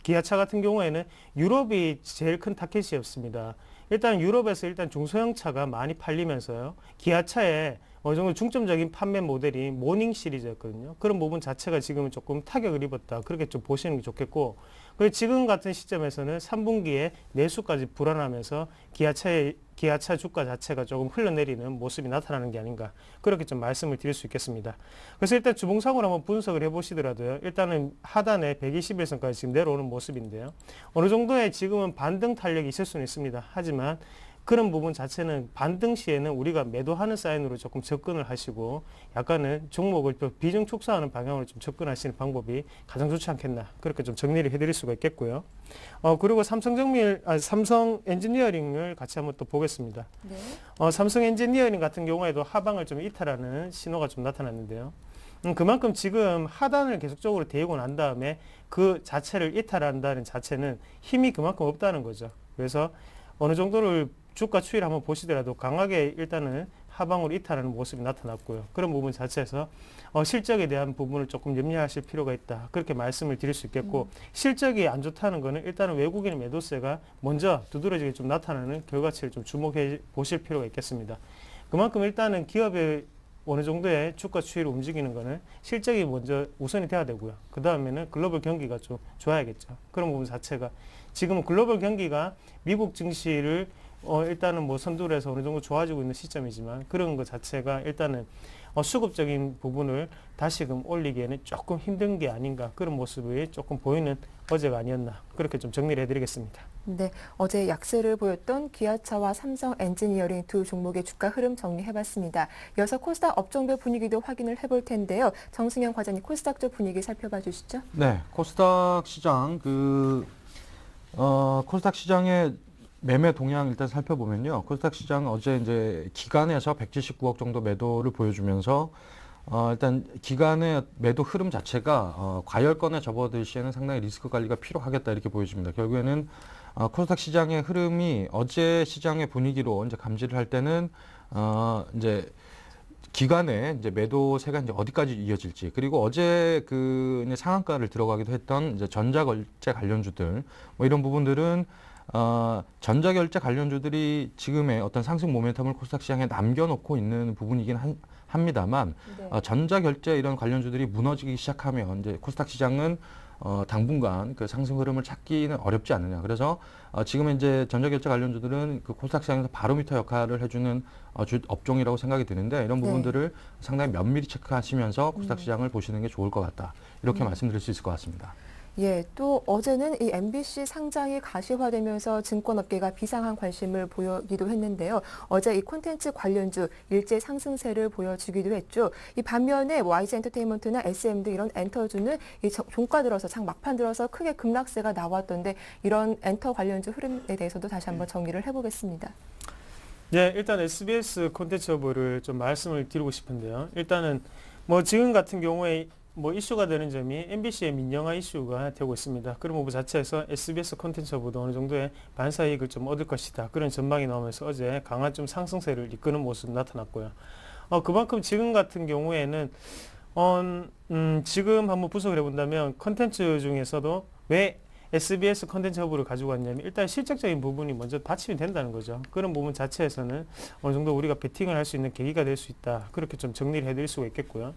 기아차 같은 경우에는 유럽이 제일 큰 타켓이었습니다. 일단 유럽에서 일단 중소형 차가 많이 팔리면서요. 기아차에 어느 정도 중점적인 판매 모델이 모닝 시리즈였거든요. 그런 부분 자체가 지금은 조금 타격을 입었다. 그렇게 좀 보시는 게 좋겠고, 그리고 지금 같은 시점에서는 3분기에 내수까지 불안하면서 기아차 주가 자체가 조금 흘러내리는 모습이 나타나는 게 아닌가, 그렇게 좀 말씀을 드릴 수 있겠습니다. 그래서 일단 주봉상으로 한번 분석을 해보시더라도요. 일단은 하단에 121선까지 지금 내려오는 모습인데요. 어느 정도의 지금은 반등 탄력이 있을 수는 있습니다. 하지만 그런 부분 자체는 반등 시에는 우리가 매도하는 사인으로 조금 접근을 하시고, 약간은 종목을 또 비중 축소하는 방향으로 좀 접근하시는 방법이 가장 좋지 않겠나, 그렇게 좀 정리를 해드릴 수가 있겠고요. 그리고 삼성 엔지니어링을 같이 한번 또 보겠습니다. 네. 삼성 엔지니어링 같은 경우에도 하방을 좀 이탈하는 신호가 좀 나타났는데요. 그만큼 지금 하단을 계속적으로 대고 난 다음에 그 자체를 이탈한다는 자체는 힘이 그만큼 없다는 거죠. 그래서 어느 정도를 주가 추이를 한번 보시더라도 강하게 일단은 하방으로 이탈하는 모습이 나타났고요. 그런 부분 자체에서 실적에 대한 부분을 조금 염려하실 필요가 있다. 그렇게 말씀을 드릴 수 있겠고, 실적이 안 좋다는 거는 일단은 외국인의 매도세가 먼저 두드러지게 좀 나타나는 결과치를 좀 주목해 보실 필요가 있겠습니다. 그만큼 일단은 기업의 어느 정도의 주가 추이를 움직이는 거는 실적이 먼저 우선이 돼야 되고요. 그 다음에는 글로벌 경기가 좀 좋아야겠죠. 그런 부분 자체가 지금은 글로벌 경기가 미국 증시를 일단은 뭐 선두를 해서 어느 정도 좋아지고 있는 시점이지만, 그런 것 자체가 일단은 수급적인 부분을 다시금 올리기에는 조금 힘든 게 아닌가, 그런 모습이 조금 보이는 어제가 아니었나, 그렇게 좀 정리를 해드리겠습니다. 네, 어제 약세를 보였던 기아차와 삼성 엔지니어링 두 종목의 주가 흐름 정리해봤습니다. 이어서 코스닥 업종별 분위기도 확인을 해볼 텐데요. 정승현 과장님, 코스닥 쪽 분위기 살펴봐 주시죠. 네, 코스닥 시장 코스닥 시장의 매매 동향 일단 살펴보면요. 코스닥 시장 어제 이제 기간에서 179억 정도 매도를 보여주면서 일단 기간의 매도 흐름 자체가 과열권에 접어들 시에는 상당히 리스크 관리가 필요하겠다 이렇게 보여집니다. 결국에는 코스닥 시장의 흐름이 어제 시장의 분위기로 이제 감지를 할 때는 이제 기간에 이제 매도세가 이제 어디까지 이어질지, 그리고 어제 그 이제 상한가를 들어가기도 했던 이제 전자결제 관련주들 뭐 이런 부분들은 전자결제 관련주들이 지금의 어떤 상승 모멘텀을 코스닥 시장에 남겨놓고 있는 부분이긴 합니다만 네. 전자결제 이런 관련주들이 무너지기 시작하면 이제 코스닥 시장은 당분간 그 상승 흐름을 찾기는 어렵지 않느냐. 그래서 지금 이제 전자결제 관련주들은 그 코스닥 시장에서 바로미터 역할을 해주는 업종이라고 생각이 드는데 이런 부분들을 상당히 면밀히 체크하시면서 코스닥 시장을 보시는 게 좋을 것 같다. 이렇게 말씀드릴 수 있을 것 같습니다. 예, 또 어제는 이 MBC 상장이 가시화되면서 증권업계가 비상한 관심을 보이기도 했는데요. 어제 이 콘텐츠 관련주 일제 상승세를 보여주기도 했죠. 이 반면에 YG엔터테인먼트나 SM 등 이런 엔터주는 이 종가 들어서 장 막판 들어서 크게 급락세가 나왔던데 이런 엔터 관련주 흐름에 대해서도 다시 한번 정리를 해보겠습니다. 네, 일단 SBS 콘텐츠 허브를 좀 말씀을 드리고 싶은데요. 일단은 뭐 지금 같은 경우에 뭐 이슈가 되는 점이 MBC의 민영화 이슈가 되고 있습니다. 그런 부분 자체에서 SBS 콘텐츠 허브도 어느 정도의 반사이익을 좀 얻을 것이다. 그런 전망이 나오면서 어제 강한 좀 상승세를 이끄는 모습 나타났고요. 그만큼 지금 같은 경우에는 지금 한번 분석을 해본다면 콘텐츠 중에서도 왜 SBS 콘텐츠 허브를 가지고 왔냐면 일단 실적적인 부분이 먼저 받침이 된다는 거죠. 그런 부분 자체에서는 어느 정도 우리가 베팅을 할 수 있는 계기가 될 수 있다. 그렇게 좀 정리를 해드릴 수가 있겠고요.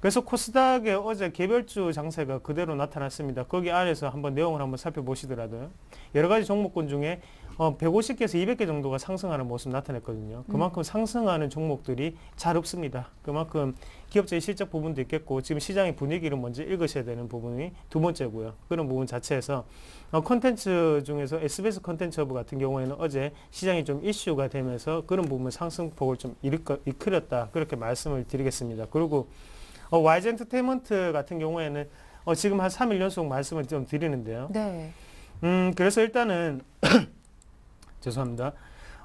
그래서 코스닥의 어제 개별주 장세가 그대로 나타났습니다. 거기 안에서 한번 내용을 한번 살펴보시더라도 여러 가지 종목군 중에 150개에서 200개 정도가 상승하는 모습 나타냈거든요. 그만큼 상승하는 종목들이 잘 없습니다. 그만큼 기업적인 실적 부분도 있겠고 지금 시장의 분위기를 먼저 읽으셔야 되는 부분이 두 번째고요. 그런 부분 자체에서 콘텐츠 중에서 SBS 콘텐츠 허브 같은 경우에는 어제 시장이 좀 이슈가 되면서 그런 부분 상승폭을 좀 이끌었다. 그렇게 말씀을 드리겠습니다. 그리고 YG 엔터테인먼트 같은 경우에는 지금 한 3일 연속 말씀을 좀 드리는데요. 네. 그래서 일단은 죄송합니다.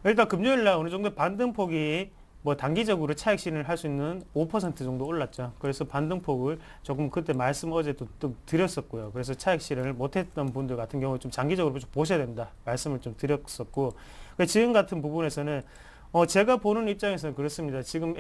일단 금요일 날 어느 정도 반등폭이 뭐 단기적으로 차익 실현을 할 수 있는 5% 정도 올랐죠. 그래서 반등폭을 조금 그때 말씀 어제도 또 드렸었고요. 그래서 차익 실현을 못했던 분들 같은 경우 좀 장기적으로 좀 보셔야 된다 말씀을 좀 드렸었고 지금 같은 부분에서는 제가 보는 입장에서는 그렇습니다. 지금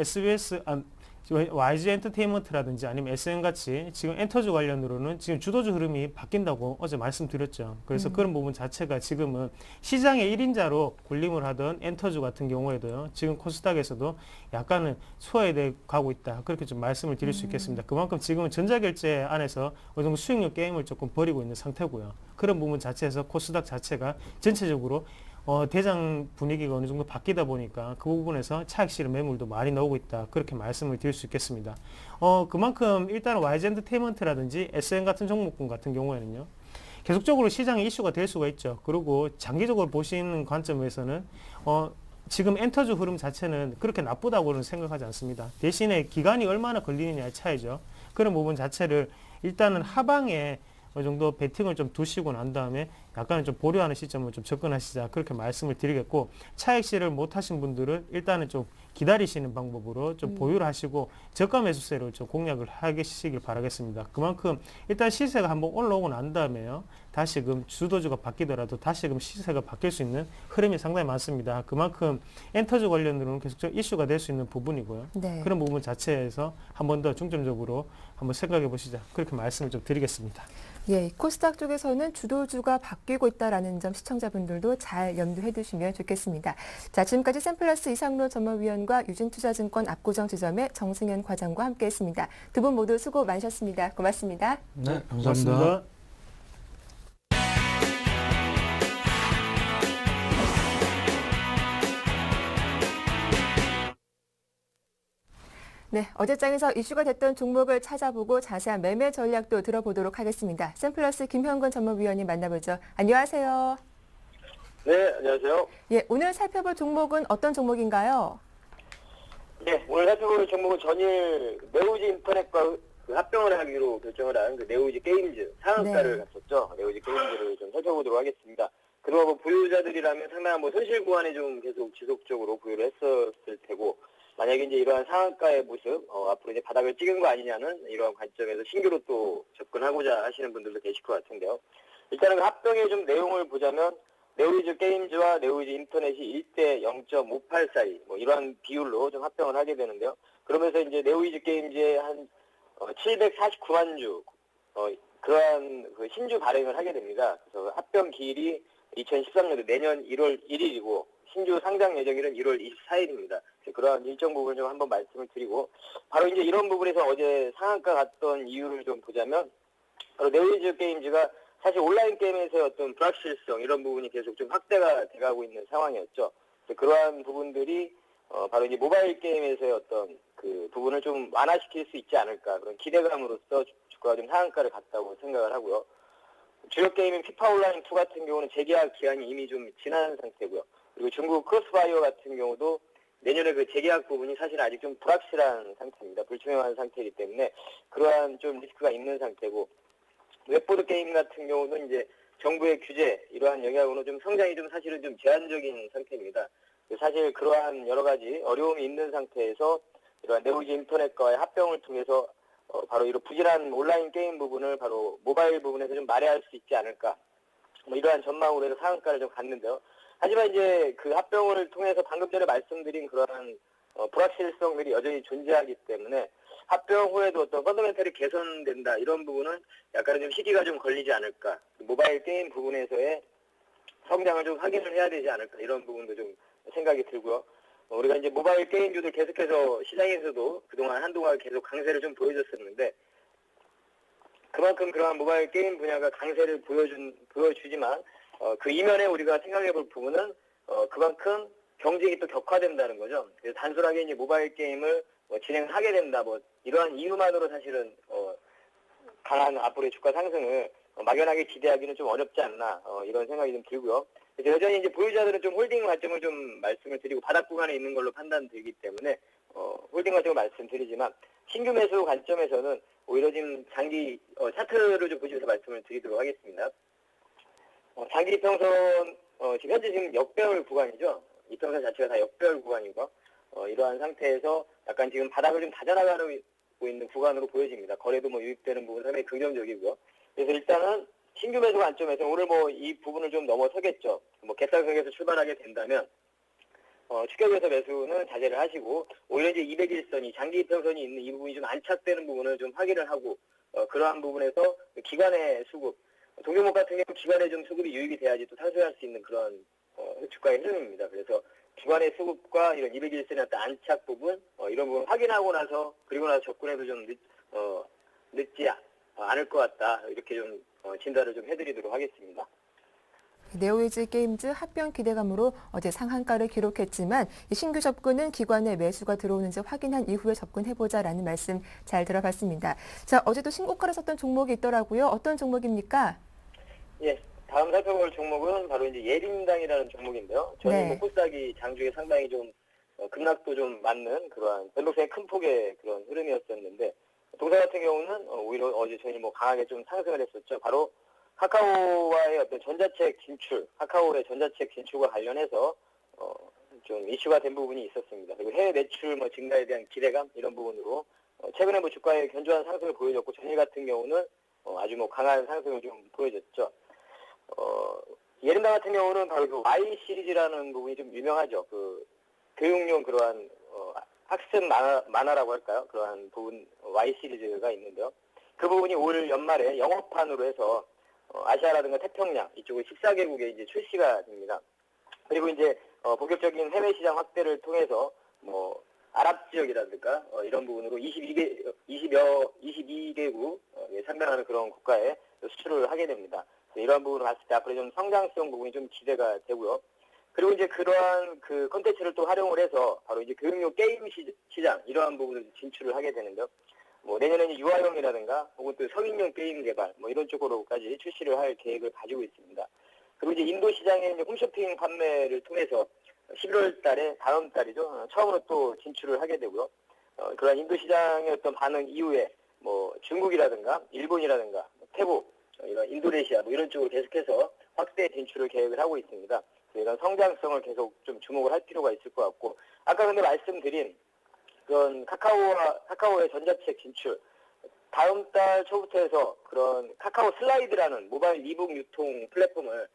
YG 엔터테인먼트라든지 아니면 SN같이 지금 엔터주 관련으로는 지금 주도주 흐름이 바뀐다고 어제 말씀드렸죠. 그래서 그런 부분 자체가 지금은 시장의 1인자로 군림을 하던 엔터주 같은 경우에도요. 지금 코스닥에서도 약간은 소화에 가고 있다. 그렇게 좀 말씀을 드릴 수 있겠습니다. 그만큼 지금은 전자결제 안에서 어느 정도 수익률 게임을 조금 벌이고 있는 상태고요. 그런 부분 자체에서 코스닥 자체가 전체적으로 대장 분위기가 어느 정도 바뀌다 보니까 그 부분에서 차익 실현 매물도 많이 나오고 있다. 그렇게 말씀을 드릴 수 있겠습니다. 그만큼 일단 YG 엔터테인먼트라든지 SN 같은 종목군 같은 경우에는요. 계속적으로 시장의 이슈가 될 수가 있죠. 그리고 장기적으로 보시는 관점에서는 지금 엔터주 흐름 자체는 그렇게 나쁘다고는 생각하지 않습니다. 대신에 기간이 얼마나 걸리느냐의 차이죠. 그런 부분 자체를 일단은 하방에 어느 정도 베팅을 좀 두시고 난 다음에 약간은 좀 보류하는 시점을 좀 접근하시자 그렇게 말씀을 드리겠고 차익 실현을 못 하신 분들은 일단은 좀 기다리시는 방법으로 좀 보유를 하시고 저가 매수세를 좀 공략을 하시길 바라겠습니다. 그만큼 일단 시세가 한번 올라오고 난 다음에요. 다시금 주도주가 바뀌더라도 다시금 시세가 바뀔 수 있는 흐름이 상당히 많습니다. 그만큼 엔터주 관련으로는 계속 이슈가 될 수 있는 부분이고요. 네. 그런 부분 자체에서 한 번 더 중점적으로 한번 생각해 보시자 그렇게 말씀을 좀 드리겠습니다. 예, 코스닥 쪽에서는 주도주가 바뀌고 있다라는 점 시청자분들도 잘 염두해 두시면 좋겠습니다. 자, 지금까지 샘플러스 이상로 전문위원과 유진투자증권 압구정 지점의 정승현 과장과 함께했습니다. 두 분 모두 수고 많으셨습니다. 고맙습니다. 네, 감사합니다. 고맙습니다. 네, 어제장에서 이슈가 됐던 종목을 찾아보고 자세한 매매 전략도 들어보도록 하겠습니다. 샘플러스 김현권 전문위원님 만나보죠. 안녕하세요. 네, 안녕하세요. 예, 오늘 살펴볼 종목은 어떤 종목인가요? 네, 오늘 살펴볼 종목은 전일 네오지 인터넷과 그 합병을 하기로 결정을 한 그 네오지 게임즈 상한가를 갔었죠. 네오지 게임즈를 좀 살펴보도록 하겠습니다. 그동안 뭐 보유자들이라면 상당한 뭐 손실 구간에 좀 계속 지속적으로 보유를 했었을 테고, 만약에 이제 이러한 상한가의 모습, 앞으로 이제 바닥을 찍은 거 아니냐는 이러한 관점에서 신규로 또 접근하고자 하시는 분들도 계실 것 같은데요. 일단은 그 합병의 좀 내용을 보자면, 네오이즈 게임즈와 네오이즈 인터넷이 1대 0.58 사이, 뭐 이러한 비율로 좀 합병을 하게 되는데요. 그러면서 이제 네오이즈 게임즈의 한 749만 주, 그러한 그 신주 발행을 하게 됩니다. 그래서 합병 기일이 2013년도 내년 1월 1일이고, 신주 상장 예정일은 1월 24일입니다. 그러한 일정 부분을 좀 한번 말씀을 드리고, 바로 이제 이런 부분에서 어제 상한가 갔던 이유를 좀 보자면, 바로 네오이즈 게임즈가 사실 온라인 게임에서의 어떤 불확실성, 이런 부분이 계속 좀 확대가 돼가고 있는 상황이었죠. 그러한 부분들이 바로 이제 모바일 게임에서의 어떤 그 부분을 좀 완화시킬 수 있지 않을까, 그런 기대감으로서 주가가 좀 상한가를 갔다고 생각을 하고요. 주력 게임인 피파 온라인 2 같은 경우는 재계약 기한이 이미 좀 지난 상태고요. 그리고 중국 크로스바이어 같은 경우도 내년에 그 재계약 부분이 사실 아직 좀 불확실한 상태입니다. 불투명한 상태이기 때문에 그러한 좀 리스크가 있는 상태고, 웹보드 게임 같은 경우는 이제 정부의 규제, 이러한 영향으로 좀 성장이 좀 사실은 좀 제한적인 상태입니다. 사실 그러한 여러 가지 어려움이 있는 상태에서 이러한 네오이즈 인터넷과의 합병을 통해서 바로 이런 부실한 온라인 게임 부분을 바로 모바일 부분에서 좀 만회할 수 있지 않을까, 뭐 이러한 전망으로 해서 상한가를 좀 갔는데요. 하지만 이제 그 합병을 통해서 방금 전에 말씀드린 그러한 불확실성들이 여전히 존재하기 때문에 합병 후에도 어떤 펀더멘털이 개선된다, 이런 부분은 약간은 좀 시기가 좀 걸리지 않을까, 모바일 게임 부분에서의 성장을 좀 확인을 해야 되지 않을까, 이런 부분도 좀 생각이 들고요. 우리가 이제 모바일 게임주들 계속해서 시장에서도 그동안 한동안 계속 강세를 좀 보여줬었는데, 그만큼 그러한 모바일 게임 분야가 강세를 보여주지만 그 이면에 우리가 생각해 볼 부분은 그만큼 경쟁이 또 격화된다는 거죠. 그래서 단순하게 이제 모바일 게임을 진행하게 된다, 뭐 이러한 이유만으로 사실은 강한 앞으로의 주가 상승을 막연하게 기대하기는 좀 어렵지 않나, 이런 생각이 좀 들고요. 그래서 여전히 이제 보유자들은 좀 홀딩 관점을 좀 말씀을 드리고, 바닥 구간에 있는 걸로 판단되기 때문에 홀딩 관점을 말씀드리지만, 신규 매수 관점에서는 오히려 지금 장기 차트를 좀 보시면서 말씀을 드리도록 하겠습니다. 장기 이평선 지금 현재 지금 역배열 구간이죠. 이평선 자체가 다 역배열 구간이고, 이러한 상태에서 약간 지금 바닥을 좀 다져나가고 있는 구간으로 보여집니다. 거래도 뭐 유입되는 부분 상당히 긍정적이고요. 그래서 일단은 신규 매수 관점에서 오늘 뭐 이 부분을 좀 넘어서겠죠. 뭐 개딸성에서 출발하게 된다면 추격에서 매수는 자제를 하시고, 오히려 이제 201선이 장기 이평선이 있는 이 부분이 좀 안착되는 부분을 좀 확인을 하고, 그러한 부분에서 기관의 수급, 동종목 같은 경우 기관의 좀 수급이 유입이 돼야지 또 상승할 수 있는 그런 주가의 흐름입니다. 그래서 기관의 수급과 이런 201선의 어떤 안착 부분, 이런 부분 확인하고 나서, 그리고 나서 접근해도 좀 늦지 않을 것 같다, 이렇게 좀 진단을 좀 해드리도록 하겠습니다. 네오이즈 게임즈 합병 기대감으로 어제 상한가를 기록했지만, 신규 접근은 기관의 매수가 들어오는지 확인한 이후에 접근해보자라는 말씀 잘 들어봤습니다. 자, 어제도 신고가를 썼던 종목이 있더라고요. 어떤 종목입니까? 예, 다음 살펴볼 종목은 바로 이제 예린당이라는 종목인데요. 저는 네. 코스닥이 장중에 상당히 좀 급락도 좀 맞는 그러한 변동성의 큰 폭의 그런 흐름이었었는데, 동사 같은 경우는 오히려 어제 저희 뭐 강하게 좀 상승을 했었죠. 바로 카카오와의 어떤 전자책 진출, 카카오의 전자책 진출과 관련해서 좀 이슈가 된 부분이 있었습니다. 그리고 해외 매출 뭐 증가에 대한 기대감, 이런 부분으로 최근에 뭐 주가의 견조한 상승을 보여줬고, 전일 같은 경우는 아주 뭐 강한 상승을 좀 보여줬죠. 예른당 같은 경우는 바로 그 Y 시리즈라는 부분이 좀 유명하죠. 그 교육용 그러한 학습 만화라고 할까요? 그러한 부분 Y 시리즈가 있는데요. 그 부분이 올 연말에 영업판으로 해서 아시아라든가 태평양 이쪽의 14개국에 이제 출시가 됩니다. 그리고 이제 본격적인 해외 시장 확대를 통해서 뭐 아랍 지역이라든가 이런 부분으로 22개국 상당하는 그런 국가에 수출을 하게 됩니다. 이러한 부분을 봤을 때 앞으로 좀 성장성 부분이 좀 기대가 되고요. 그리고 이제 그러한 그 콘텐츠를 또 활용을 해서 바로 이제 교육용 게임 시장 이러한 부분을 진출을 하게 되는데요. 뭐 내년에는 유아용이라든가 혹은 또 성인용 게임 개발 뭐 이런 쪽으로까지 출시를 할 계획을 가지고 있습니다. 그리고 이제 인도 시장에 이제 홈쇼핑 판매를 통해서 11월 달에 다음 달이죠. 처음으로 또 진출을 하게 되고요. 그러한 인도 시장의 어떤 반응 이후에 뭐 중국이라든가 일본이라든가 태국 이런 인도네시아 뭐 이런 쪽으로 계속해서 확대 진출을 계획을 하고 있습니다. 이런 성장성을 계속 좀 주목을 할 필요가 있을 것 같고, 아까 근데 말씀드린 그런 카카오의 전자책 진출, 다음 달 초부터 해서 그런 카카오 슬라이드라는 모바일 이북 유통 플랫폼을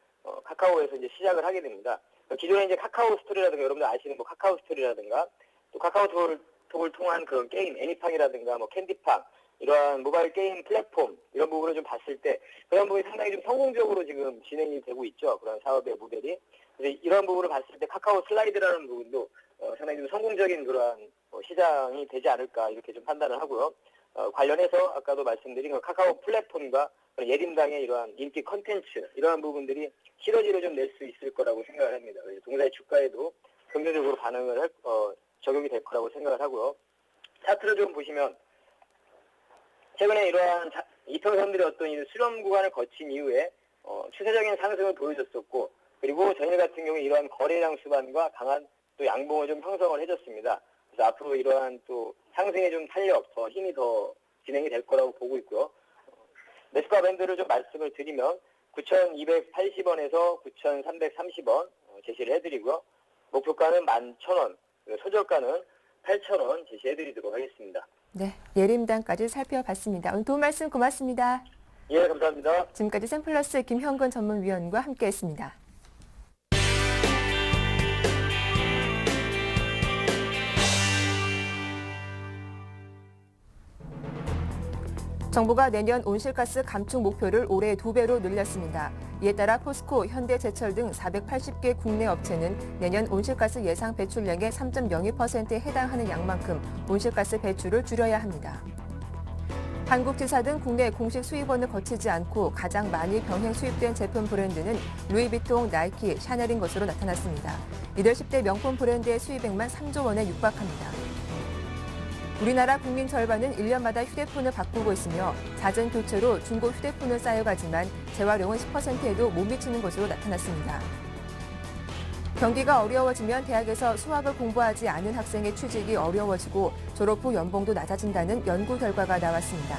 카카오에서 이제 시작을 하게 됩니다. 기존에 이제 카카오 스토리라든가 여러분들 아시는 뭐 카카오 스토리라든가 또 카카오톡을 통한 그런 게임 애니팡이라든가 뭐 캔디팡 이러한 모바일 게임 플랫폼 이런 부분을 좀 봤을 때 그런 부분이 상당히 좀 성공적으로 지금 진행이 되고 있죠. 그런 사업의 모델이. 그래서 이런 부분을 봤을 때 카카오 슬라이드라는 부분도 상당히 좀 성공적인 그러한 시장이 되지 않을까 이렇게 좀 판단을 하고요. 관련해서 아까도 말씀드린 그 카카오 플랫폼과 예림당의 이러한 인기 컨텐츠 이러한 부분들이 시너지를 좀 낼 수 있을 거라고 생각을 합니다. 그래서 동사의 주가에도 긍정적으로 반응을 적용이 될 거라고 생각을 하고요. 차트를 좀 보시면 최근에 이러한 이평선들의 어떤 수렴 구간을 거친 이후에 추세적인 상승을 보여줬었고 그리고 저희 같은 경우에 이러한 거래량 수반과 강한 또 양봉을 좀 형성을 해줬습니다. 그래서 앞으로 이러한 또 상승의 좀 탄력, 더 힘이 더 진행이 될 거라고 보고 있고요. 매수가 밴드를 좀 말씀을 드리면 9,280원에서 9,330원 제시를 해드리고요. 목표가는 11,000원, 소저가는 8,000원 제시해드리도록 하겠습니다. 네, 예림당까지 살펴봤습니다. 오늘 도움 말씀 고맙습니다. 예, 감사합니다. 지금까지 샘플러스 김형근 전문위원과 함께했습니다. 정부가 내년 온실가스 감축 목표를 올해 2배로 늘렸습니다. 이에 따라 포스코, 현대제철 등 480개 국내 업체는 내년 온실가스 예상 배출량의 3.02%에 해당하는 양만큼 온실가스 배출을 줄여야 합니다. 한국지사 등 국내 공식 수입원을 거치지 않고 가장 많이 병행 수입된 제품 브랜드는 루이비통, 나이키, 샤넬인 것으로 나타났습니다. 이들 10대 명품 브랜드의 수입액만 3조 원에 육박합니다. 우리나라 국민 절반은 1년마다 휴대폰을 바꾸고 있으며 잦은 교체로 중고 휴대폰을 쌓여가지만 재활용은 10%에도 못 미치는 것으로 나타났습니다. 경기가 어려워지면 대학에서 수학을 공부하지 않은 학생의 취직이 어려워지고 졸업 후 연봉도 낮아진다는 연구 결과가 나왔습니다.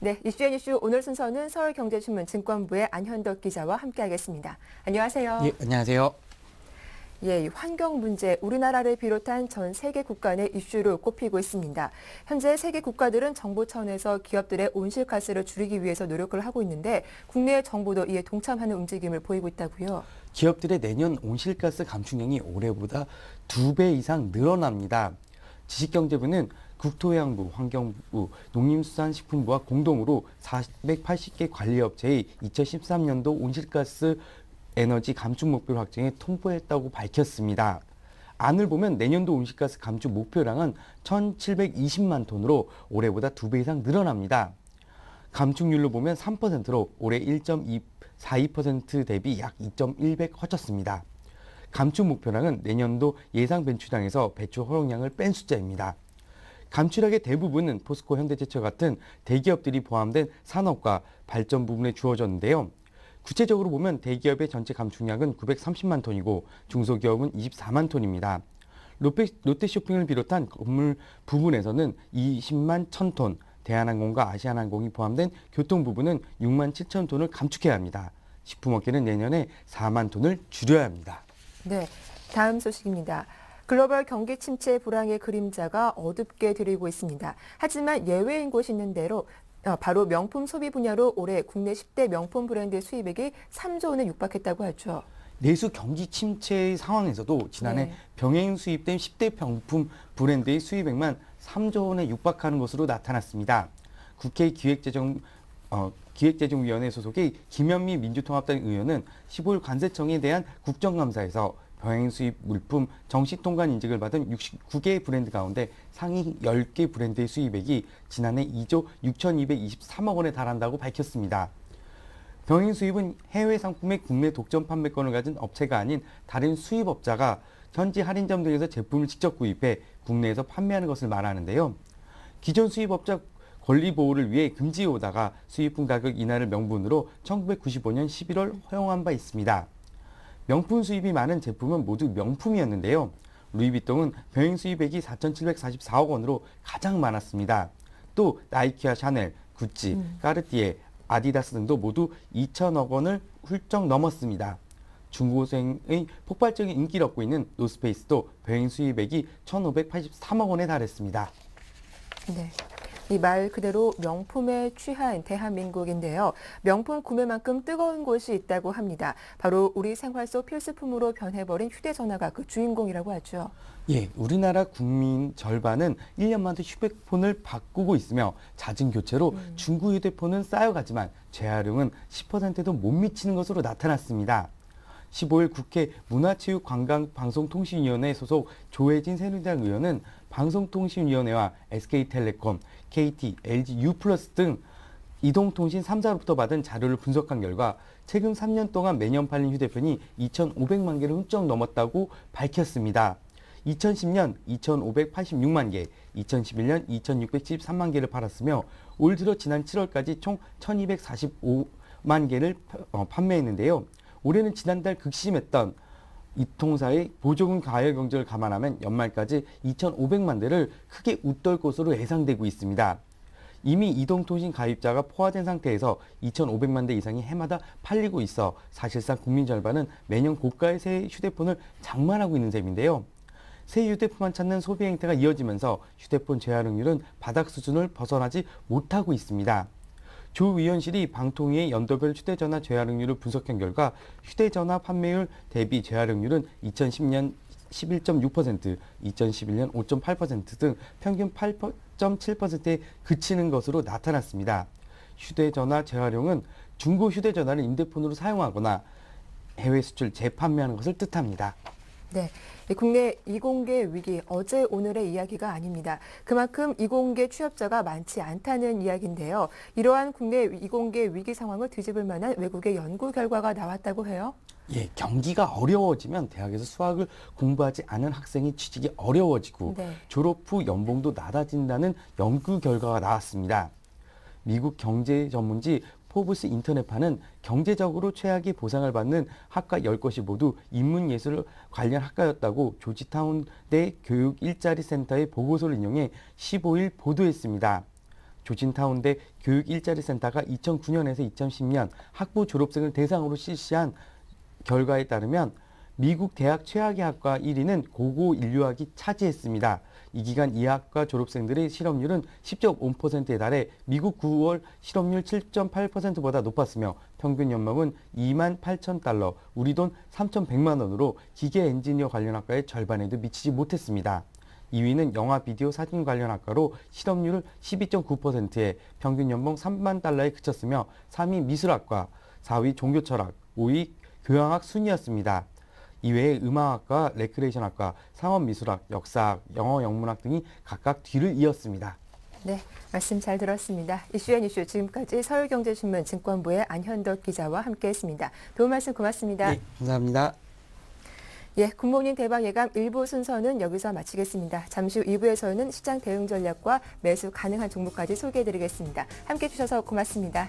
네, 이슈앤 이슈 오늘 순서는 서울경제신문 증권부의 안현덕 기자와 함께하겠습니다. 안녕하세요. 예, 안녕하세요. 예, 환경 문제, 우리나라를 비롯한 전 세계 국가 내 이슈로 꼽히고 있습니다. 현재 세계 국가들은 정부 차원에서 기업들의 온실가스를 줄이기 위해서 노력을 하고 있는데 국내 정부도 이에 동참하는 움직임을 보이고 있다고요. 기업들의 내년 온실가스 감축량이 올해보다 2배 이상 늘어납니다. 지식경제부는 국토해양부, 환경부, 농림수산식품부와 공동으로 480개 관리업체의 2013년도 온실가스 에너지 감축 목표를 확정해 통보했다고 밝혔습니다. 안을 보면 내년도 온실가스 감축 목표량은 1,720만 톤으로 올해보다 2배 이상 늘어납니다. 감축률로 보면 3%로 올해 1.42% 대비 약 2.1배 커졌습니다. 감축 목표량은 내년도 예상 배출량에서 배출 허용량을 뺀 숫자입니다. 감축량의 대부분은 포스코, 현대제철 같은 대기업들이 포함된 산업과 발전 부분에 주어졌는데요. 구체적으로 보면 대기업의 전체 감축량은 930만 톤이고 중소기업은 24만 톤입니다. 롯데쇼핑을 비롯한 건물 부분에서는 20만 1,000톤, 대한항공과 아시아나항공이 포함된 교통 부분은 6만 7천 톤을 감축해야 합니다. 식품업계는 내년에 4만 톤을 줄여야 합니다. 네, 다음 소식입니다. 글로벌 경기 침체 불황의 그림자가 어둡게 드리고 있습니다. 하지만 예외인 곳이 있는 대로 바로 명품 소비 분야로 올해 국내 10대 명품 브랜드의 수입액이 3조 원에 육박했다고 하죠. 내수 경기 침체의 상황에서도 지난해 네. 병행 수입된 10대 명품 브랜드의 수입액만 3조 원에 육박하는 것으로 나타났습니다. 국회 기획재정위원회 소속의 김현미 민주통합당 의원은 15일 관세청에 대한 국정감사에서 병행 수입 물품 정식 통관 인증을 받은 69개 브랜드 가운데 상위 10개 브랜드의 수입액이 지난해 2조 6,223억 원에 달한다고 밝혔습니다. 병행 수입은 해외 상품의 국내 독점 판매권을 가진 업체가 아닌 다른 수입업자가 현지 할인점 등에서 제품을 직접 구입해 국내에서 판매하는 것을 말하는데요. 기존 수입업자 권리 보호를 위해 금지해 오다가 수입품 가격 인하를 명분으로 1995년 11월 허용한 바 있습니다. 명품 수입이 많은 제품은 모두 명품이었는데요. 루이비통은 병행 수입액이 4,744억 원으로 가장 많았습니다. 또 나이키와 샤넬, 구찌, 까르띠에, 아디다스 등도 모두 2천억 원을 훌쩍 넘었습니다. 중고생의 폭발적인 인기를 얻고 있는 노스페이스도 배행 수입액이 1,583억 원에 달했습니다. 네. 이 말 그대로 명품에 취한 대한민국인데요. 명품 구매만큼 뜨거운 곳이 있다고 합니다. 바로 우리 생활 속 필수품으로 변해버린 휴대전화가 그 주인공이라고 하죠. 예, 우리나라 국민 절반은 1년마다 휴대폰을 바꾸고 있으며 잦은 교체로 중고 휴대폰은 쌓여가지만 재활용은 10%도 못 미치는 것으로 나타났습니다. 15일 국회 문화체육관광방송통신위원회 소속 조혜진 새누리당 의원은 방송통신위원회와 SK텔레콤, KT, LG U+ 등 이동통신 3사로부터 받은 자료를 분석한 결과 최근 3년 동안 매년 팔린 휴대폰이 2,500만 개를 훌쩍 넘었다고 밝혔습니다. 2010년 2,586만 개, 2011년 2,673만 개를 팔았으며 올 들어 지난 7월까지 총 1,245만 개를 판매했는데요. 올해는 지난달 극심했던 이 통사의 보조금 가열 경제를 감안하면 연말까지 2,500만 대를 크게 웃돌 것으로 예상되고 있습니다. 이미 이동통신 가입자가 포화된 상태에서 2,500만 대 이상이 해마다 팔리고 있어 사실상 국민 절반은 매년 고가의 새 휴대폰을 장만하고 있는 셈인데요. 새 휴대폰만 찾는 소비 행태가 이어지면서 휴대폰 재활용률은 바닥 수준을 벗어나지 못하고 있습니다. 조 위원실이 방통위의 연도별 휴대전화 재활용률을 분석한 결과 휴대전화 판매율 대비 재활용률은 2010년 11.6%, 2011년 5.8% 등 평균 8.7%에 그치는 것으로 나타났습니다. 휴대전화 재활용은 중고 휴대전화를 임대폰으로 사용하거나 해외 수출 재판매하는 것을 뜻합니다. 네, 국내 이공계 위기 어제 오늘의 이야기가 아닙니다. 그만큼 이공계 취업자가 많지 않다는 이야기인데요. 이러한 국내 이공계 위기 상황을 뒤집을 만한 외국의 연구 결과가 나왔다고 해요. 예, 경기가 어려워지면 대학에서 수학을 공부하지 않은 학생이 취직이 어려워지고 네. 졸업 후 연봉도 낮아진다는 연구 결과가 나왔습니다. 미국 경제 전문지 포브스 인터넷파는 경제적으로 최악의 보상을 받는 학과 10곳이 모두 인문예술 관련 학과였다고 조지타운대 교육 일자리 센터의 보고서를 인용해 15일 보도했습니다. 조지타운대 교육 일자리 센터가 2009년에서 2010년 학부 졸업생을 대상으로 실시한 결과에 따르면 미국 대학 최악의 학과 1위는 고고 인류학이 차지했습니다. 이 기간 이 학과 졸업생들의 실업률은 10.5%에 달해 미국 9월 실업률 7.8%보다 높았으며 평균 연봉은 28,000달러, 우리 돈 3,100만 원으로 기계 엔지니어 관련 학과의 절반에도 미치지 못했습니다. 2위는 영화 비디오 사진 관련 학과로 실업률을 12.9%에 평균 연봉 3만 달러에 그쳤으며 3위 미술학과, 4위 종교철학, 5위 교양학 순이었습니다. 이외에 음악학과, 레크레이션학과, 상업미술학, 역사학, 영어 영문학 등이 각각 뒤를 이었습니다. 네, 말씀 잘 들었습니다. 이슈앤이슈 지금까지 서울경제신문 증권부의 안현덕 기자와 함께했습니다. 도움 말씀 고맙습니다. 네, 감사합니다. 예, 굿모닝 대박 예감 1부 순서는 여기서 마치겠습니다. 잠시 후 2부에서는 시장 대응 전략과 매수 가능한 종목까지 소개해드리겠습니다. 함께해 주셔서 고맙습니다.